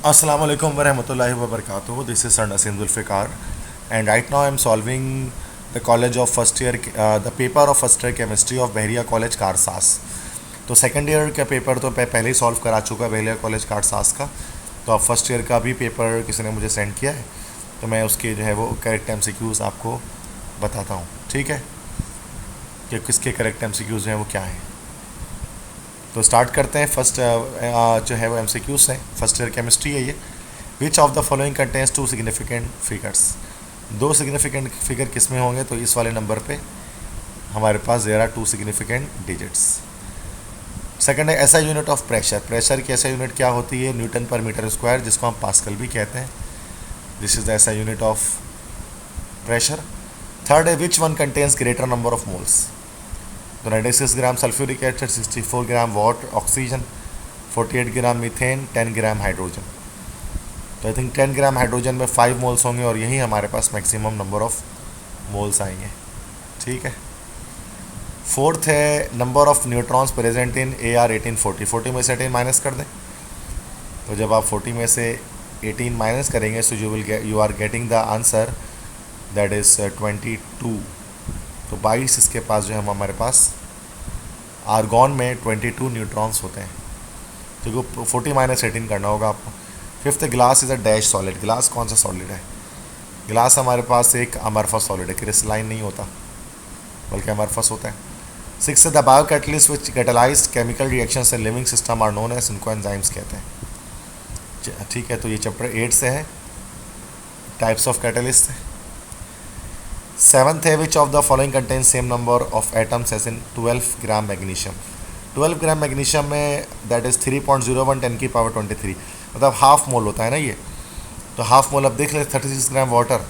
Assalamu alaikum wa rahmatullahi wa barakatuh. This is Sir Nasim Zulfikar, and right now I'm solving the college of first year, the paper of first year chemistry of बहरिया college कारसास. तो second year का paper तो पहले ही solve करा चुका बहरिया college कारसास का. तो अब फर्स्ट ईयर का भी पेपर किसी ने मुझे सेंड किया है, तो मैं उसके जो है वो करेक्ट MCQs आपको बताता हूँ. ठीक है कि किसके करेक्ट MCQs जो हैं वो क्या हैं. तो स्टार्ट करते हैं. फर्स्ट जो है वो MCQs हैं. फर्स्ट ईयर केमिस्ट्री है ये. Which of the following contains two significant figures. दो सिग्निफिकेंट फिगर किस में होंगे, तो इस वाले नंबर पे हमारे पास there are two significant digits. Second है SI unit of pressure. Pressure की ऐसा यूनिट क्या होती है, न्यूटन पर मीटर स्क्वायर, जिसको हम पास्कल भी कहते हैं. This is the SI unit of pressure. Third है which one contains greater number of moles. तो 96 gram sulphuric acid, 64 gram water oxygen, 48 gram methane, 10 gram hydrogen. तो आई थिंक 10 ग्राम हाइड्रोजन में 5 moles होंगे और यही हमारे पास मैक्सिमम नंबर ऑफ मोल्स आएंगे. ठीक है. फोर्थ है number of neutrons present in AR1840. 40 में से 18 माइनस कर दें, तो जब आप 40 में से 18 माइनस करेंगे so you are getting the answer that is 22. तो 22 इसके पास जो है हमारे पास आर्गॉन में 22 न्यूट्रॉन्स होते हैं. तो 40 माइनस 18 करना होगा आपको. Fifth glass is a dash solid. Glass कौन सा सॉलिड है? ग्लास हमारे पास एक अमरफस सॉलिड है, क्रिस्टलाइन नहीं होता बल्कि अमरफस होता है. Six the bio catalyst which catalyse chemical reactions in living system are known as, इनको एंजाइम्स कहते हैं. ठीक है. तो ये चैप्टर 8 से है, टाइप्स ऑफ कैटलिस्ट. सेवन्थ है which of the following contain same number of atoms as in 12 gram magnesium. 12 gram magnesium में दैट इज़ 3.01 10 की पावर 23, मतलब हाफ मोल होता है ना ये. तो हाफ मोल अब देख ले, 36 gram water,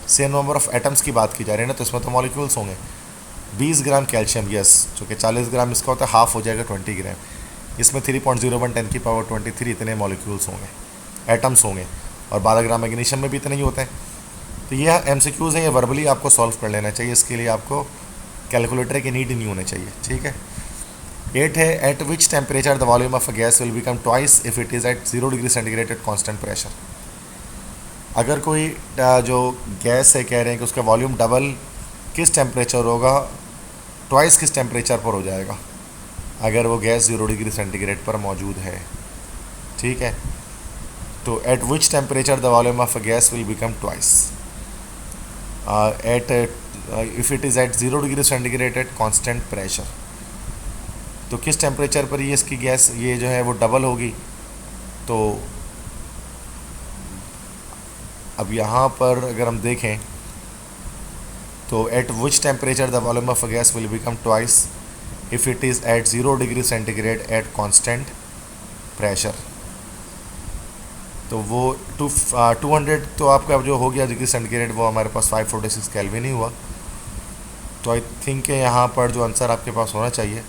same number of atoms की बात की जा रही है ना, तो इसमें तो मॉलिक्यूल्स होंगे. 20 ग्राम कैल्शियम, यस, जो कि 40 ग्राम इसका होता है, हाफ हो जाएगा 20 ग्राम. इसमें 3.01 10 की पावर 23 इतने मॉलिक्यूल्स होंगे, एटम्स होंगे. और 12 ग्राम मैग्नीशियम में भी इतने ही होते हैं. तो ये MCQs हैं, ये वर्बली आपको सॉल्व कर लेना चाहिए. इसके लिए आपको कैलकुलेटर की नीड नहीं होनी चाहिए. ठीक है. 8 है at which temperature the volume of a gas will become twice if it is at 0 degree centigrade at constant pressure. अगर कोई जो गैस है, कह रहे हैं कि उसका वॉल्यूम डबल किस टेम्परेचर होगा, ट्वाइस किस टेम्परेचर पर हो जाएगा अगर वो गैस 0 डिग्री सेंटीग्रेड पर मौजूद है. ठीक है. तो at which temperature the volume of a gas will become twice at if it is at 0 degree centigrade at constant pressure. तो किस टेम्परेचर पर ये इसकी गैस ये जो है वो डबल होगी. तो अब यहाँ पर अगर हम देखें तो at which temperature the volume of a gas will become twice if it is at 0 degree centigrade at constant pressure. तो वो 200 तो आपका जो हो गया डिग्री सेंटीग्रेड, वो हमारे पास 546 केल्विन ही हुआ. तो आई थिंक यहाँ पर जो आंसर आपके पास होना चाहिए,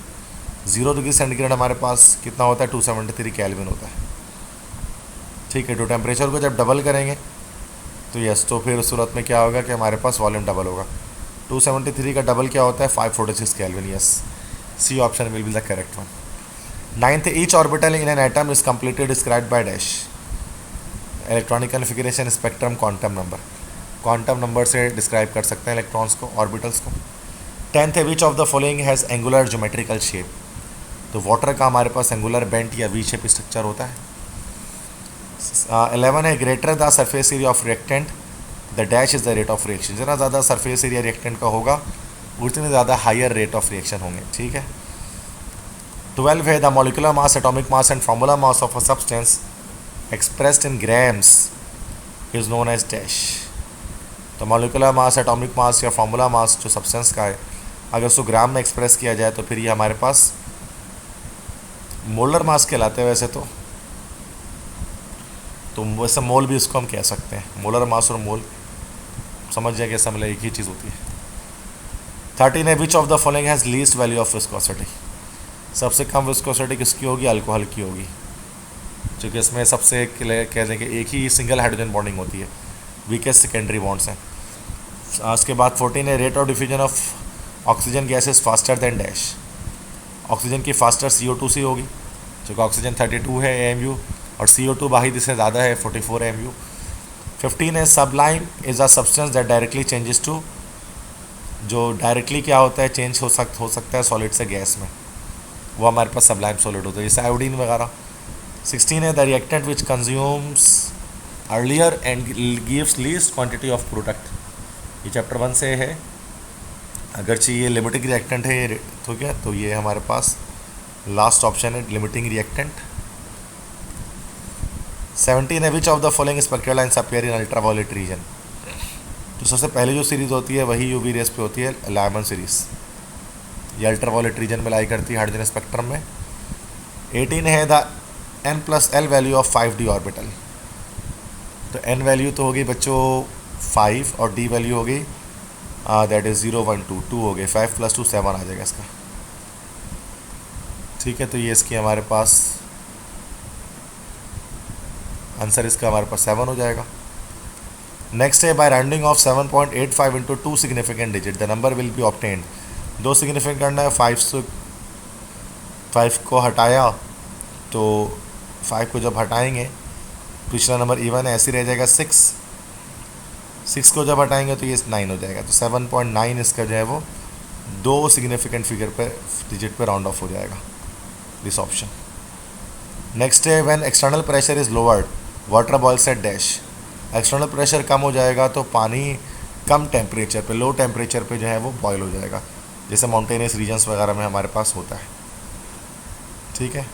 0 डिग्री सेंटीग्रेड हमारे पास कितना होता है, 273 केल्विन होता है. ठीक है. तो टेम्परेचर को जब डबल करेंगे तो यस, तो फिर उस सूरत में क्या होगा कि हमारे पास वॉल्यूम डबल होगा. 273 का डबल क्या होता है, 546 kelvin. Yes, C option will be the correct one. Ninth, each orbital in an atom is completely described by dash. Electronic configuration, spectrum, quantum number. Quantum number से डिस्क्राइब कर सकते हैं electrons को, ऑर्बिटल्स को. 10th है which of the following has angular geometrical shape. तो water का हमारे पास एंगुलर बेंट या वी शेप स्ट्रक्चर होता है. 11 है greater the surface area of reactant the dash is the rate of reaction. जितना ज़्यादा सरफेस एरिया रिएक्टेंट का होगा उतनी ज़्यादा हायर रेट ऑफ रिएक्शन होंगे. ठीक है. 12 है the molecular mass, atomic mass and formula mass of a substance expressed in grams is known as dash. तो मॉलिकुलर मास, एटॉमिक मास या फार्मूला मास जो सब्सटेंस का है, अगर उसको ग्राम में एक्सप्रेस किया जाए तो फिर ये हमारे पास मोलर मास कहलाते हैं. वैसे तो वैसे मोल भी इसको हम कह सकते हैं. मोलर मास और मोल समझ जाए कैसा, मतलब एक ही चीज़ होती है. 13 है which of the following has least value of viscosity. सबसे कम विस्कोसिटी किसकी होगी, अल्कोहल की होगी, क्योंकि इसमें सबसे कह दें कि एक ही सिंगल हाइड्रोजन बॉन्डिंग होती है, वीकेस्ट सेकेंडरी बॉन्ड्स हैं. उसके बाद 14 है rate of diffusion of oxygen gas is faster than dash. Oxygen की फास्टर CO2 सी होगी, क्योंकि ऑक्सीजन 32 है AMU और CO2 वाहिद इससे ज़्यादा है 44 MU। 15 है sublime is a substance that directly changes to, जो डायरेक्टली क्या होता है चेंज हो सकता है सॉलिड से गैस में, वो हमारे पास सबलाइम सॉलिड होता है, जैसे आयोडीन वगैरह। 16 है the reactant which consumes earlier and gives least quantity of product, ये चैप्टर 1 से है, अगरचे ये लिमिटिंग रिएक्टेंट है ये, तो क्या, तो ये हमारे पास लास्ट ऑप्शन है लिमिटिंग रिएक्टेंट। 17 है which of the following spectral lines appear in ultraviolet region, तो सबसे पहले जो सीरीज़ होती है वही यूवी रेस पे होती है, लायमन सीरीज़, ये अल्ट्रावायलेट रीजन में लाई करती है हाइड्रोजन स्पेक्ट्रम में। 18 है the n+l value of 5d orbital, तो n वैल्यू तो होगी बच्चों 5 और d वैल्यू होगी दैट इज़ 0 1 2 2 हो गए, 5 + 2 7 आ जाएगा इसका, ठीक है। तो ये इसकी हमारे पास आंसर इसका हमारे पास 7 हो जाएगा। नेक्स्ट है by rounding off 7.85 into 2 significant digit the number will be obtained, 2 significant करना है, 5 को हटाया तो 5 को जब हटाएंगे पिछला नंबर इवन है ऐसे रह जाएगा, 6 को जब हटाएंगे तो ये 9 हो जाएगा, तो 7.9 इसका जो है वो 2 सिग्निफिकेंट फिगर पे डिजिट पे राउंड ऑफ हो जाएगा, दिस ऑप्शन। नेक्स्ट है when external pressure is lowered water boils at dash, external pressure कम हो जाएगा तो पानी कम टेम्परेचर पे, लो टेम्परेचर पे जो है वो बॉयल हो जाएगा, जैसे माउंटेनियस रीजन्स वगैरह में हमारे पास होता है, ठीक है।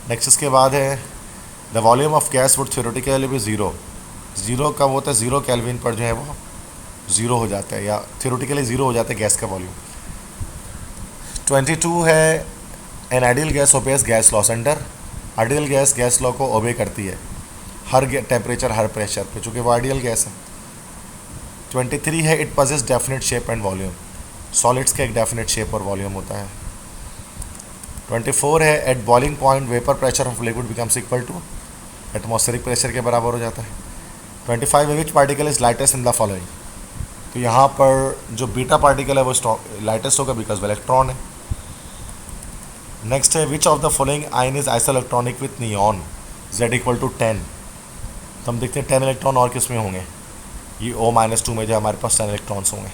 नेक्स्ट इसके बाद है the volume of gas would theoretically भी ज़ीरो कब होता है, 0 केल्विन पर जो है वो 0 हो जाता है, या थ्योरेटिकली 0 हो जाता है गैस का वॉल्यूम। 22 है an ideal gas obeys gas laws under, ideal gas law को ओबे करती है हर टेम्परेचर हर प्रेशर पे, चूँकि वो आइडियल गैस है। 23 है it possess definite shape and volume, solids का एक डेफिनेट शेप और वॉल्यूम होता है। 24 है at boiling point vapour pressure of liquid becomes equal to, atmospheric pressure के बराबर हो जाता है। 25 which particle is lightest in the following, तो यहाँ पर जो बीटा पार्टिकल है वो लाइटेस्ट होगा बिकॉज वो इलेक्ट्रॉन है। नेक्स्ट है which of the following ion is isoelectronic with neon Z = 10, तो हम देखते हैं 10 इलेक्ट्रॉन और किस में होंगे, ये O-2 में जो हमारे पास 10 इलेक्ट्रॉन्स होंगे,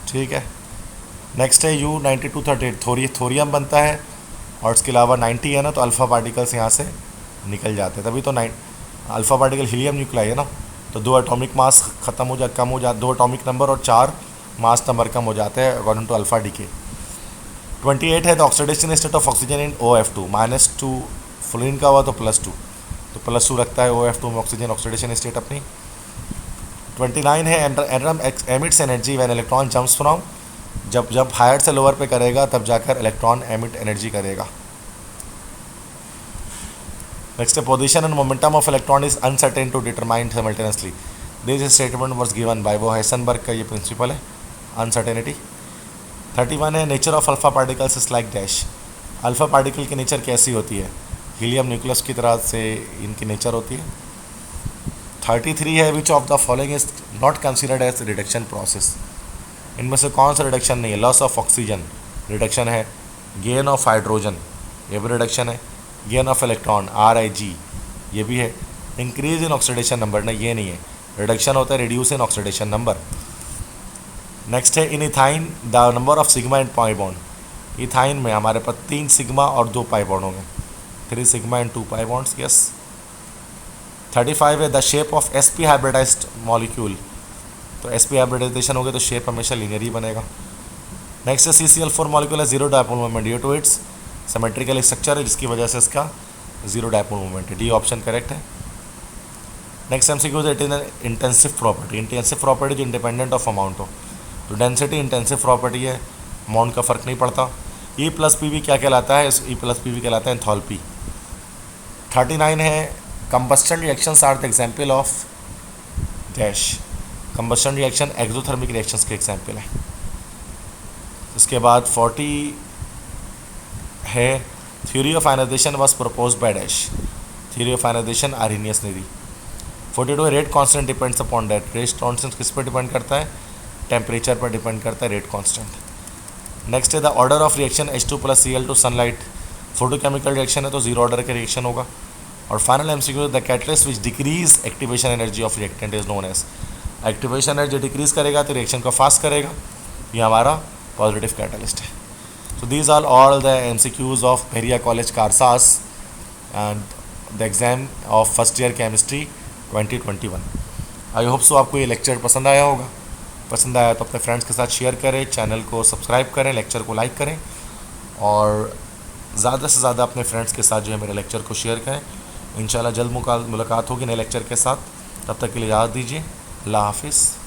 ठीक है। नेक्स्ट है U9238 थोरियम बनता है, और इसके अलावा 90 है ना, तो अल्फ़ा पार्टिकल्स यहाँ से निकल जाते हैं, तभी तो अल्फ़ा पार्टिकल हीलियम न्यूक्लाई है ना, तो 2 एटॉमिक मास कम हो जाता, 2 एटॉमिक नंबर और 4 मास नंबर कम हो जाते हैं अकॉर्डिंग टू अल्फ़ा डीके। 28 है the oxidation state of oxygen in OF2 -2, fluorine का हुआ तो +2, तो +2 रखता है OF2 में ऑक्सीजन ऑक्सीडेशन स्टेट अपनी। 29 है atom emits energy when electron jumps from, जब हायर से लोअर पे करेगा तब जाकर इलेक्ट्रॉन एमिट एनर्जी करेगा। नेक्स्ट है position and momentum of electron is uncertain to determine simultaneously, this statement was given by वो हाइसेनबर्ग का ये प्रिंसिपल है अनसर्टेनिटी। 31 है nature of alpha particles is like dash, alpha particle की nature कैसी होती है, हीलियम न्यूक्लियस की तरह से इनकी नेचर होती है। 33 है which of the following is not considered as reduction process, इनमें से कौन सा रिडक्शन नहीं है, लॉस ऑफ ऑक्सीजन रिडक्शन है, गेन ऑफ हाइड्रोजन ये भी रिडक्शन है, गेन ऑफ इलेक्ट्रॉन RIG ये भी है, इंक्रीज इन ऑक्सीडेशन नंबर नहीं, ये नहीं है, रिडक्शन होता है reduce in oxidation number. Next है in ethyne the number of sigma and pi bond, ethyne में हमारे पास 3 सिग्मा और 2 पाई बॉन्ड होंगे, 3 sigma and 2 pi bonds, yes. 35 है the shape of sp hybridised molecule, तो sp हाइब्रिडाइजेशन हो गया तो शेप हमेशा लीनियर ही बनेगा। नेक्स्ट है CCl4 मॉलिक्यूल है 0 dipole moment due to its symmetrical structure है, जिसकी वजह से इसका 0 डायपोल मोमेंट है, डी ऑप्शन करेक्ट है। Next MCQ it is intensive property, intensive property जो इंडिपेंडेंट ऑफ अमाउंट हो, तो डेंसिटी इंटेंसिव प्रॉपर्टी है, अमाउंट का फ़र्क नहीं पड़ता। E+PV क्या कहलाता है, E+PV कहलाता है एंथैल्पी। 39 है combustion reactions are the example of dash, combustion reaction exothermic reactions के एग्जाम्पल है। इसके बाद 40 है theory of ionisation was proposed by dash, theory of ionisation Arrhenius ने दी। 42 rate constant depends upon that, rate constant किस पर डिपेंड करता है, टेम्परेचर पर डिपेंड करता है रेट कांस्टेंट। नेक्स्ट है the order of reaction H2 + Cl to sunlight, photochemical reaction है तो 0 ऑर्डर का रिएक्शन होगा। और final MCQ, the catalyst which decrease activation energy of reactant is known as. Activation energy decrease करेगा तो reaction को fast करेगा, ये हमारा पॉजिटिव कैटलिस्ट है। So these are all the MCQs of Bahria College Karsas and the exam of first year chemistry 2021। I hope so आपको ये lecture पसंद आया होगा। पसंद आया तो अपने फ्रेंड्स के साथ शेयर करें, चैनल को सब्सक्राइब करें, लेक्चर को लाइक करें और ज़्यादा से ज़्यादा अपने फ्रेंड्स के साथ जो है मेरे लेक्चर को शेयर करें। इंशाल्लाह जल्द मुलाकात होगी नए लेक्चर के साथ। तब तक के लिए याद दीजिए, अल्लाह हाफिज़।